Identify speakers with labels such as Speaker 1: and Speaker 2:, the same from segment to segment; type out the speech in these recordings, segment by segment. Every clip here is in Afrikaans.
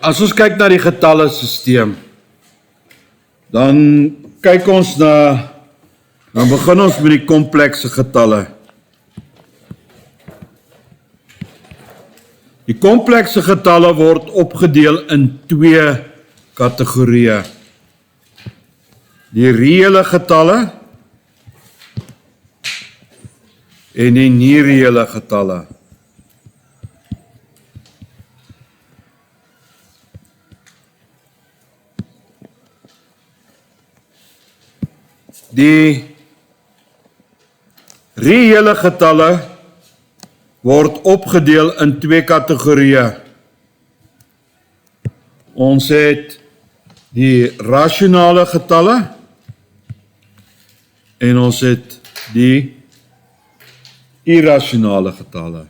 Speaker 1: As ons kyk na die getallensisteem, dan kyk ons dan begin ons met die komplekse getalle. Die komplekse getalle word opgedeel in 2 kategorieë. Die reële getalle en die nie-reële getalle. Die reële getalle word opgedeel in 2 kategorieë. Ons het die rasionale getalle en ons het die irrasionale getalle.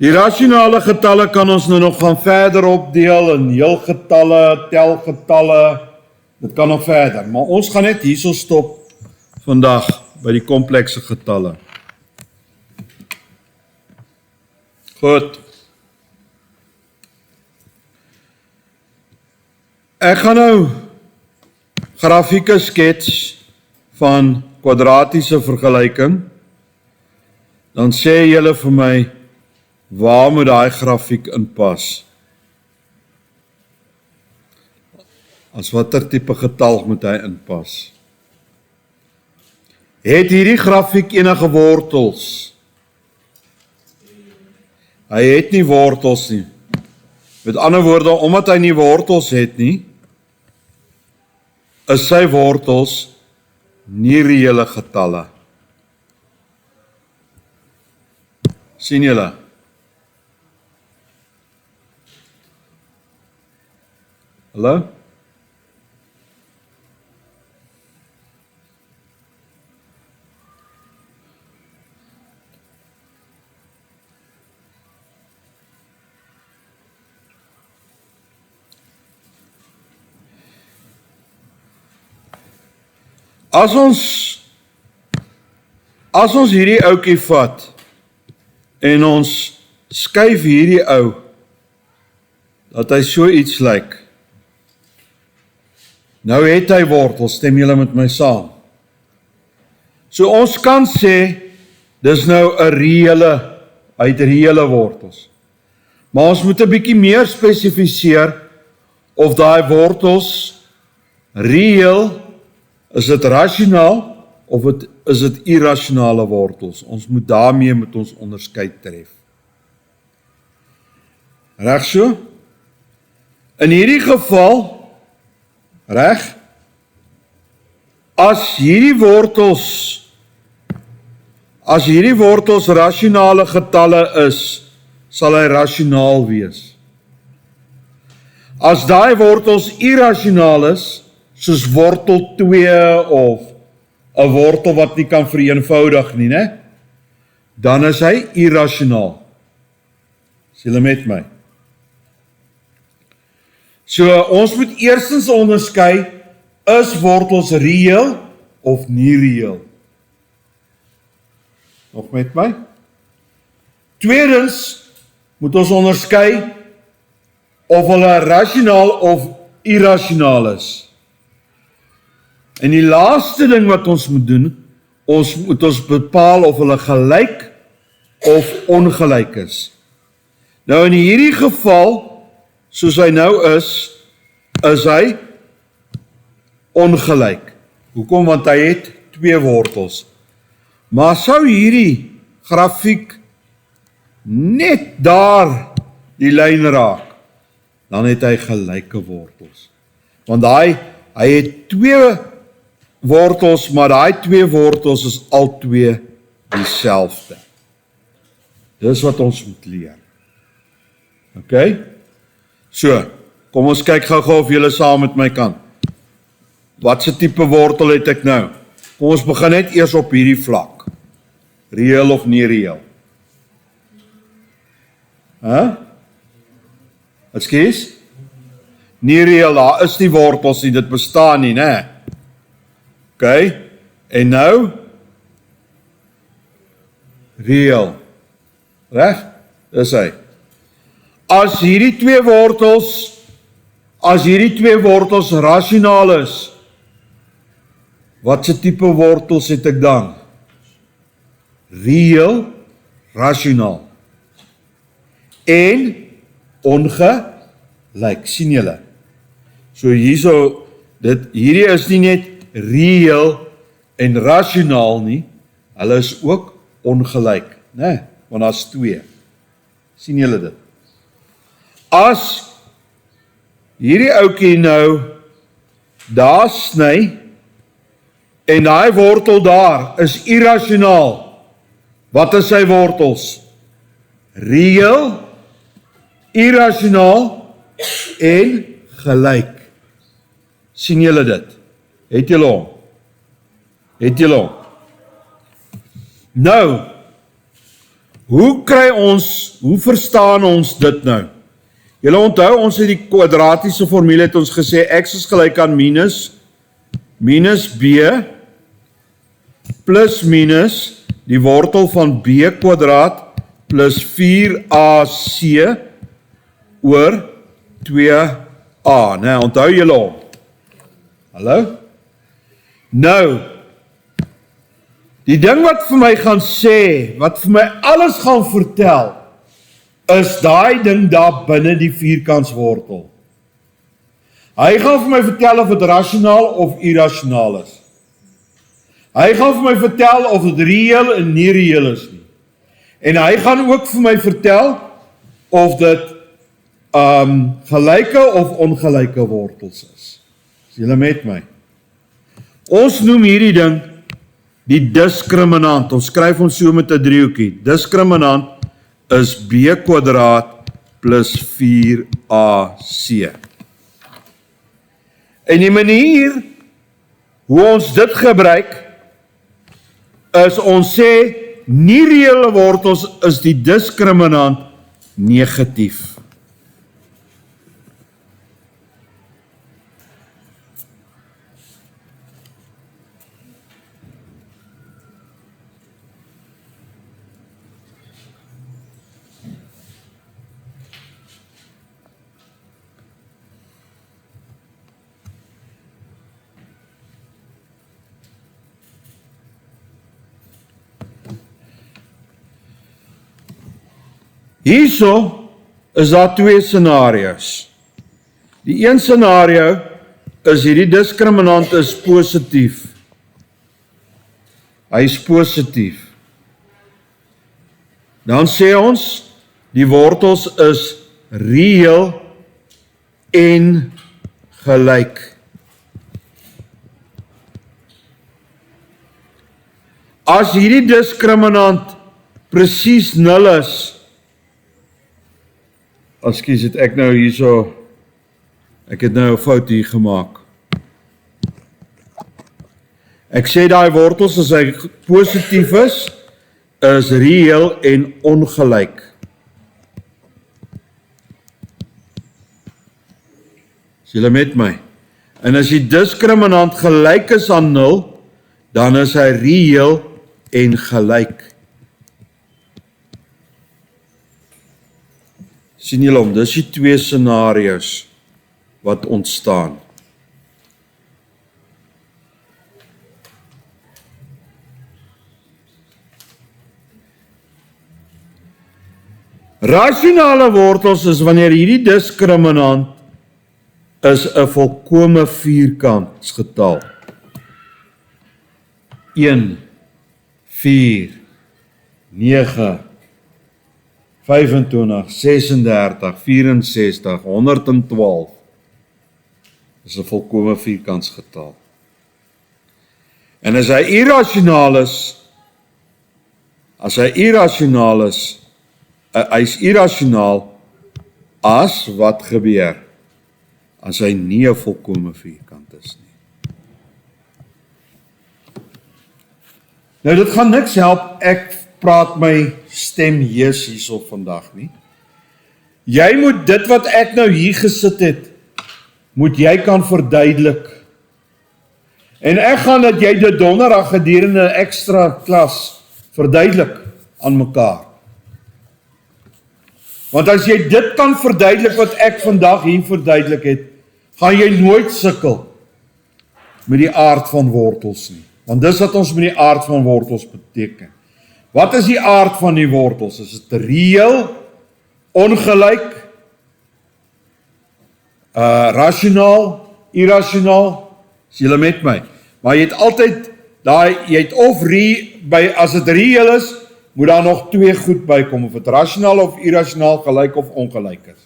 Speaker 1: Die rasionale getalle kan ons nou nog gaan verder opdeel in heelgetalle, telgetalle, dit kan nog verder, maar ons gaan net hierso stop vandag by die komplekse getalle. Goed. Ek gaan nou grafieke skets van kwadratiese vergelyking. Dan sê julle vir my, waar moet daai grafiek inpas? As watter tipe getal moet hy inpas? Het hierdie grafiek enige wortels? Hy het nie wortels nie. Met ander woorde, omdat hy nie wortels het nie, is sy wortels nie reële getalle. sien julle? Hallo? As ons hierdie ouetjie vat en ons skuif hierdie ou dat hy so iets lyk. Nou het hy wortels, stem julle met my saam. So ons kan sê dis nou 'n reële, hy het reële wortels. Maar ons moet 'n bietjie meer spesifiseer of daai wortels reëel, is dit rasionaal of is dit irrasionale wortels? Ons moet daarmee met ons onderskeid tref. Reg so? In hierdie geval, reg, as hierdie wortels rasionale getalle is, sal hy rasionaal wees. As daai wortels irrasionaal is, soos wortel 2 of 'n wortel wat nie kan vereenvoudig nie, né? Dan is hy irrasionaal. Is julle met my? So ons moet eerstens onderskei, is wortels reëel of nie reëel? Nog met my? Tweedens moet ons onderskei of hulle rasionaal of irrasionaal is. En die laaste ding wat ons moet doen, ons moet bepaal of hulle gelyk of ongelyk is. Nou in hierdie geval, soos hy nou is hy ongelyk. Hoekom? Want hy het 2 wortels. Maar sou hierdie grafiek net daar die lyn raak, dan het hy gelyke wortels. Want hy het 2 wortels, maar daai 2 wortels is albei dieselfde. Dis wat ons moet leer. OK? So, kom ons kyk gou-gou of julle saam met my kan. Wat se tipe wortel het ek nou? Kom ons begin net eers op hierdie vlak. Reëel of nie reëel? Ekskuus? Nie reëel, daar is nie wortels nie, dit bestaan nie, né? OK, en nou? reël. Reg? Dis hy. As hierdie twee wortels rasionaal is, watse tipe wortels het ek dan? Reël, rasionaal. En ongelyk, sien julle? So hierdie is nie net reël en rasionaal nie, hulle is ook ongelyk, né? Want daar's twee. Sien julle dit? As hierdie ouetjie nou daar sny en daai wortel daar is irrasionaal, wat is sy wortels? Reël, irrasionaal en gelyk. Sien julle dit? Het julle hom? Nou, hoe verstaan ons dit nou? Julle onthou, ons het die kwadratiese formule het ons gesê, x is gelyk aan minus b, plus minus, die wortel van b kwadraat, plus 4ac, oor 2a, né? Onthou julle hom? Hallo? Nou, die ding wat vir my gaan sê, wat vir my alles gaan vertel, is daai ding daar binne die vierkantswortel. Hy gaan vir my vertel of dit rasionaal of irrasionaal is. Hy gaan vir my vertel of dit reël en nie reël is nie. En hy gaan ook vir my vertel of dit gelyke of ongelyke wortels is. Is julle met my? Ons noem hierdie ding die diskriminant. Ons skryf ons so met 'n driehoekie. Diskriminant is b kwadraat plus 4ac. En die manier hoe ons dit gebruik is ons sê nie reële wortels is die diskriminant negatief. Hierso is daar twee scenario's. Die een scenario is hierdie diskriminant is positief. Hy is positief. Dan sê ons, die wortels is reël en gelyk. As hierdie diskriminant presies 0 is, ekskuus, het ek nou hierso, ek het nou 'n fout hier gemaak. Ek sê daai wortels as hy positief is reël en ongelyk. Is julle met my? En as die diskriminant gelyk is aan 0, dan is hy reël en gelyk. Sien julle hom, dis die twee scenario's wat ontstaan. Rasionale wortels is wanneer hierdie diskriminant is 'n volkome vierkantsgetal. 1, 4, 9, 25, 36, 64, 112 is 'n volkome vierkantsgetal. En as hy irrasionaal is, hy's irrasionaal as wat gebeur as hy nie 'n volkome vierkant is nie. Nou dit gaan niks help ek praat my stem hees hierso vandag nie. Jy moet dit wat ek nou hier gesit het, moet jy kan verduidelik. En ek gaan dat jy dit donderdag gedurende 'n ekstra klas verduidelik. aan mekaar. Want as jy dit kan verduidelik wat ek vandag hier verduidelik het, gaan jy nooit sukkel met die aard van wortels nie. Want dis wat ons met die aard van wortels beteken. Wat is die aard van die wortels? Is dit reël, ongelyk, rasionaal, irrasionaal? Is julle met my? Maar jy het altyd, jy het of as dit reël is, moet daar nog twee goed bykom, of het rasionaal of irrasionaal, gelyk of ongelyk is.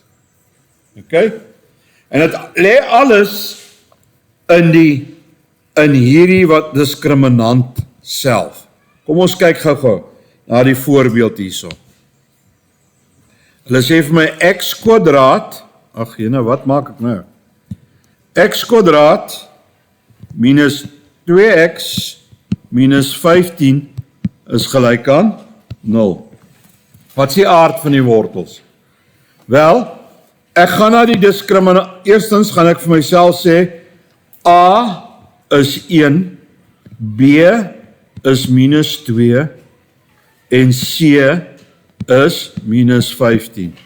Speaker 1: Okay? En dit lê alles in hierdie wat diskriminant self. Kom ons kyk gou na die voorbeeld hierso. Hulle sê vir my x kwadraat, wat maak ek nou? X kwadraat minus 2x minus 15 is gelyk aan 0. Wat is die aard van die wortels? Wel, ek gaan na die diskriminant, eerstens gaan ek vir myself sê, A is 1, B is minus 2, en C is minus 15.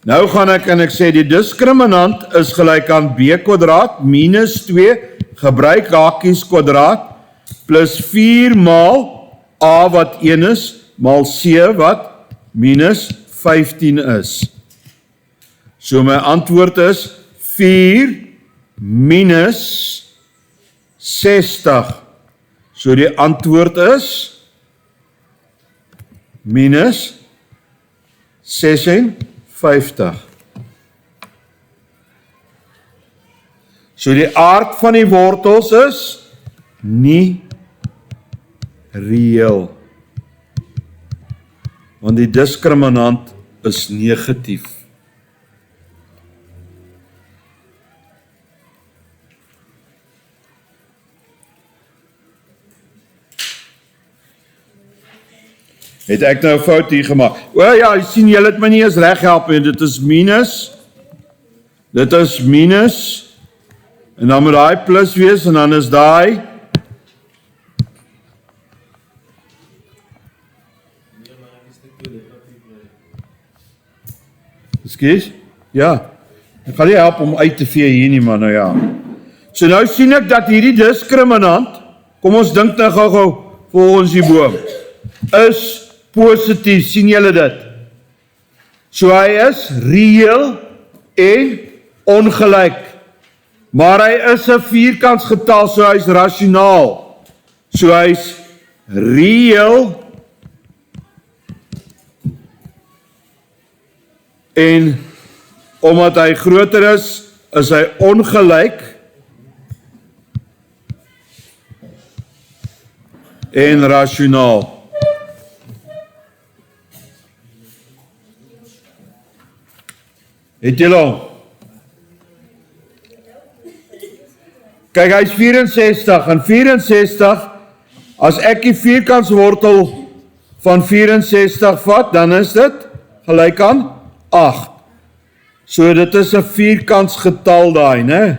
Speaker 1: Nou gaan ek en ek sê, die diskriminant is gelyk aan B kwadraat, minus 2, gebruik hakies kwadraat, plus 4 maal A wat 1 is, maal C wat minus 15 is. So my antwoord is 4 minus 60. So die antwoord is minus 56. So die aard van die wortels is nie reël. Want die diskriminant is negatief. Het ek nou 'n fout hier gemaak? O ja, jy sien, julle het my nie eens reg help nie. Dit is minus, en dan moet daai plus wees, en dan is daai Ekskuus? Ja, ek gaan nie help om uit te vee hier nie, maar nou ja. So nou sien ek dat hierdie diskriminant, kom ons dink nou gou volgens die boom, is positief, sien julle dit? So hy is reël en ongelyk, maar hy is 'n vierkantsgetal, so hy is rasionaal. So hy is reël en omdat hy groter is hy ongelyk en rasionaal. Het julle hom? Kyk, hy is 64, en 64, as ek die vierkantswortel van 64 vat, dan is dit gelyk aan 8. So dit is 'n vierkantsgetal daai, né?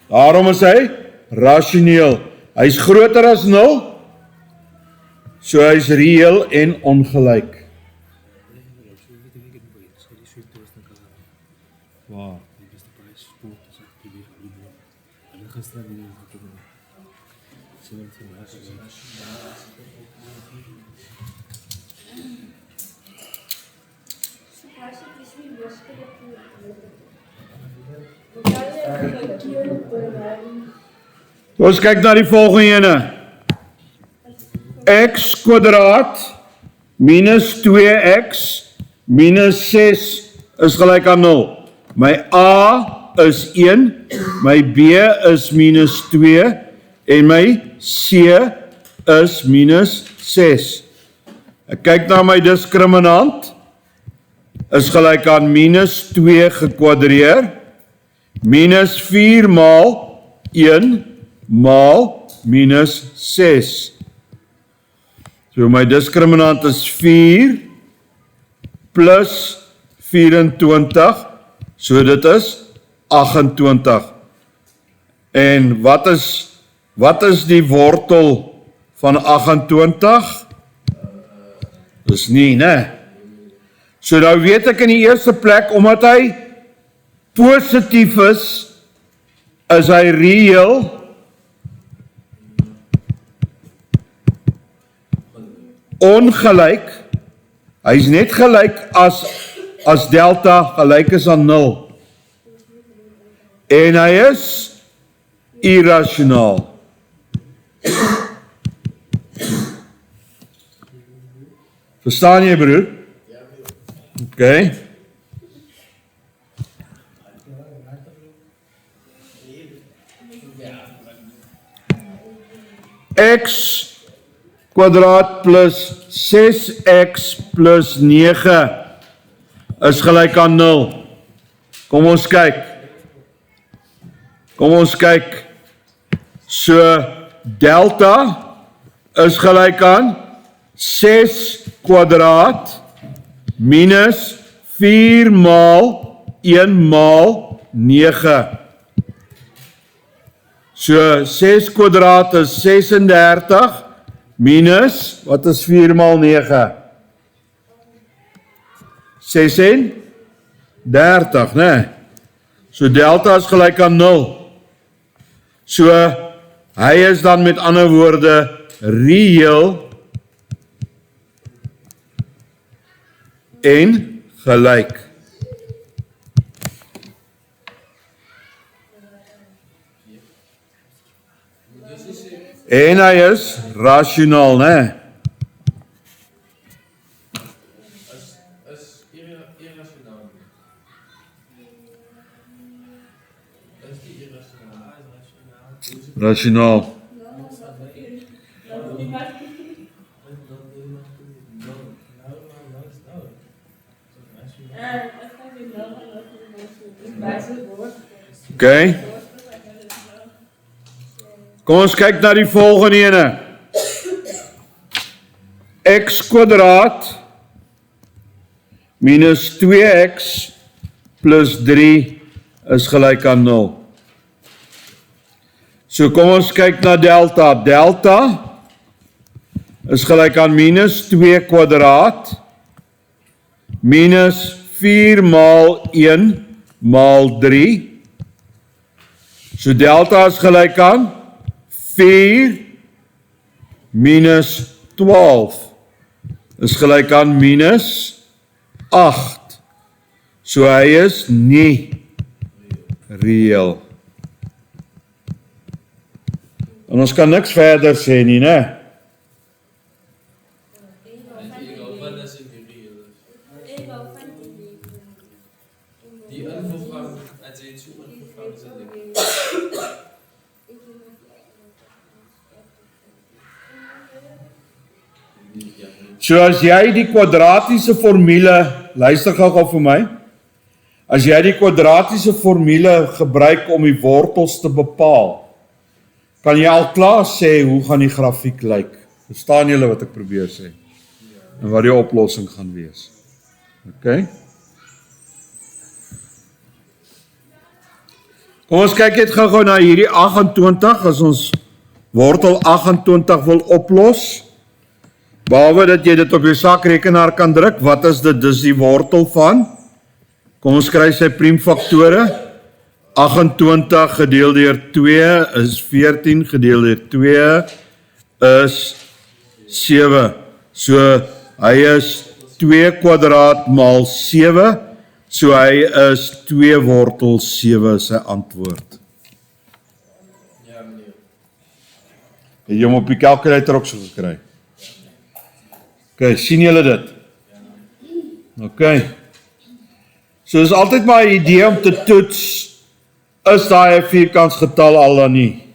Speaker 1: Daarom is hy rasioneel. Hy is groter as 0, so hy is reël en ongelyk. Waar? Ons kyk na die volgende ene. X kwadraat minus 2x minus 6 is gelyk aan 0. My A is 1, my B is minus 2 en my C is minus 6. Ek kyk na my diskriminant, is gelyk aan minus 2 gekwadreer, minus 4 maal 1 maal minus 6. So my diskriminant is 4 plus 24, so dit is 28. En wat is die wortel van 28? Dis nie, né? So nou weet ek in die eerste plek, omdat hy positief is hy reëel ongelyk. Hy is net gelyk as delta gelyk is aan 0. En hy is irrasionaal. Verstaan jy, broer? Okay. X kwadraat plus 6x plus 9 is gelyk aan 0. Kom ons kyk. So, delta is gelyk aan 6 kwadraat minus 4 maal 1 maal 9. So, 6 kwadraat is 36 minus, wat is 4 maal 9? 36, né? So, delta is gelyk aan 0. So, hy is dan met ander woorde reëel en gelyk. En hy is rasionaal, né?
Speaker 2: Is irrasionaal. Is die irrasionaal?
Speaker 1: Rasionaal. Okay. Kom ons kyk na die volgende ene. X kwadraat minus 2x plus 3 is gelyk aan 0. So kom ons kyk na delta. Delta is gelyk aan minus 2 kwadraat minus 4 maal 1 maal 3. So delta is gelyk aan 4 minus 12 is gelyk aan minus 8. So hy is nie reëel. En ons kan niks verder sê nie, né?
Speaker 2: Die invoervraag, als je het zoekt invoervraag is het niet.
Speaker 1: So as jy die kwadratiese formule, luister gou vir my, as jy die kwadratiese formule gebruik om die wortels te bepaal, kan jy al klaar sê hoe gaan die grafiek lyk. Verstaan julle wat ek probeer sê? En wat die oplossing gaan wees. Okay? Kom ons kyk net gou na hierdie 28, as ons wortel 28 wil oplos, behalwe dat jy dit op jou sakrekenaar kan druk, wat is dit? Dis die wortel van, kom ons kry sy priemfaktore, 28 gedeel deur 2 is 14, gedeel deur 2 is 7. So, hy is 2 kwadraat maal 7, so hy is 2 wortel 7 sy antwoord.
Speaker 2: Ja, meneer.
Speaker 1: Het jy hom op die calculator ook so gekry? Ok, sien julle dit? Ok. So is altyd maar 'n idee om te toets, is daai 'n vierkantsgetal al dan nie?